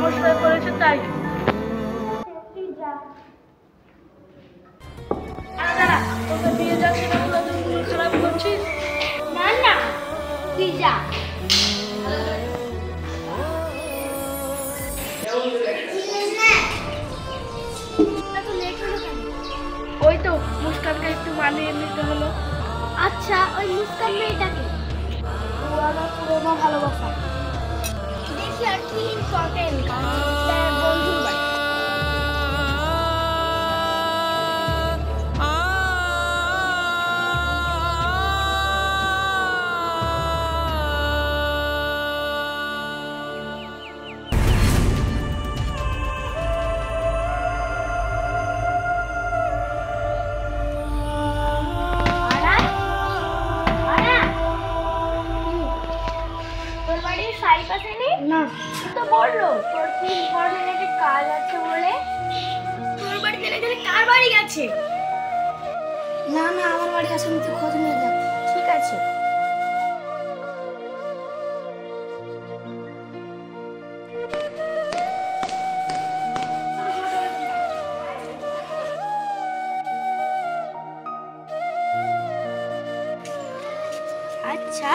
সমস্যায় পড়েছে তাই। দাঁড়া, তোকে বিয়ে যাচ্ছে না বলে তুই মন খারাপ করছিস? না না, তুই যা। ওই তো মুস্কানকে একটু মানিয়ে নিতে হলো। আচ্ছা, ওই মুস্কান মেয়েটাকে ও আমার পুরোনো ভালোবাসা। দেখি আর কি ইম্পর্টেন্ট বন্ধুর বাড়ি। না তো বললো তোর কি ইম্পর্টেন্ট একটা কাজ আছে বলে। তোর বাড়িতে না গেলে কার বাড়ি গেছে? না না, আমার বাড়ি আসে, আমি তো খোঁজ নিয়ে যাবো। ঠিক আছে। আচ্ছা,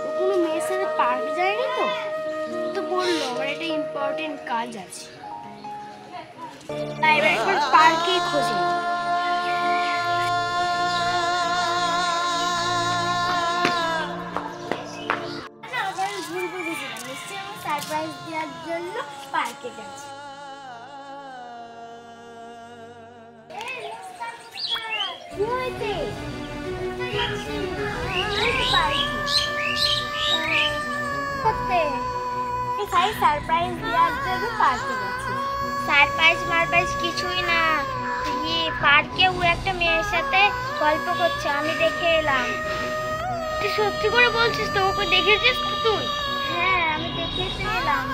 ও কোনো মেয়ের সাথে পার্ক যায়নি তো? তো বললো আমার একটা ইম্পর্টেন্ট কাজ আছে, তাই এবার একবার পার্কেই খোঁজে। ভুল বুঝেছিলাম, নিশ্চয়ই আমার সারপ্রাইজ দেওয়ার জন্য পার্কে গেছে। কি হয়েছে? সারপ্রাইজ দেওয়ার জন্য পার্কে গেছে। সারপ্রাইজ কিছুই না, পার্কে ও একটা মেয়ের সাথে গল্প করছে, আমি দেখে এলাম। তুই সত্যি করে বলছিস তো? ওকে দেখেছিস তো তুই? হ্যাঁ, আমি দেখে এলাম।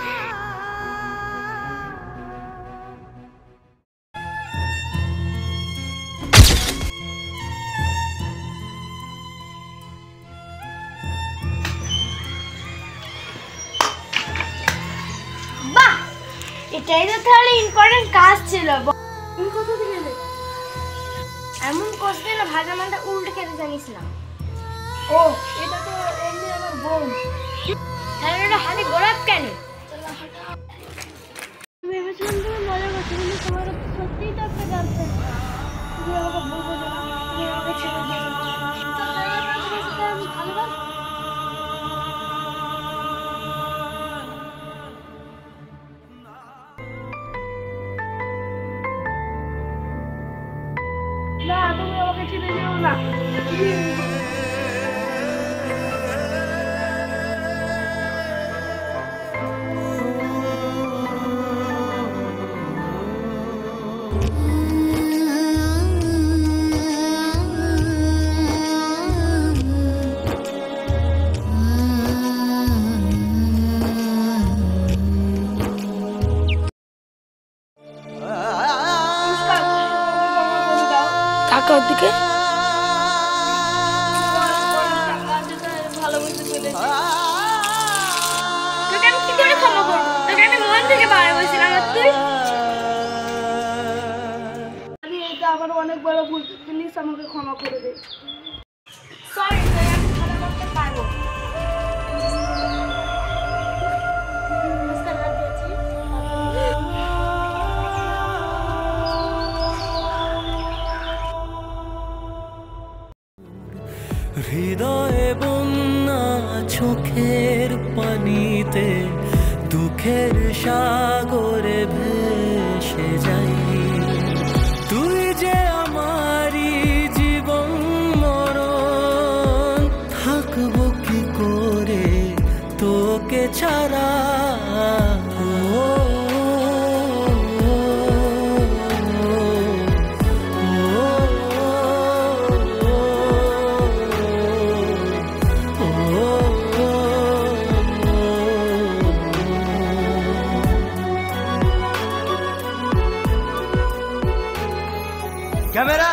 বাহ, এটাই তো তাহলে ইম্পর্টেন্ট কাজ ছিল। তুমি কত দিলে? এমন করতে না, ভাজা মালটা উল্টে খেতে জানিস না। ও, এটা তো এমনি আমার বোন। তাহলে এটা হাতে গোলাপ কেন? ভেবেছিলাম তুমি মজা করছো, কিন্তু তোমার সত্যিই তো একটা গার্লফ্রেন্ড। তুমি আমাকে বলবো না, তুমি আমাকে ছেড়ে দিয়েছো। আমি ভালোবাসি। না, তুমি আমাকে ছেড়ে যেও না। টাকার দিকে ভালোবেসে ফেলেছি। তোকে আমি কি করে ক্ষমা করবো? তোকে আমি মন থেকে ভালোবাসিলাম, আর তুই? আমি এটা আমার অনেক বড় ভুল, প্লিজ আমাকে ক্ষমা করে দে। সরি, তোকে আমি ক্ষমা করতে পারবো। হৃদয়ে বন্যা, চোখের পানিতে দুঃখের সাগরে ভেসে যাই। তুই যে আমারই জীবন মরণ, থাকবো কি করে তোকে ছাড়া। कैमरा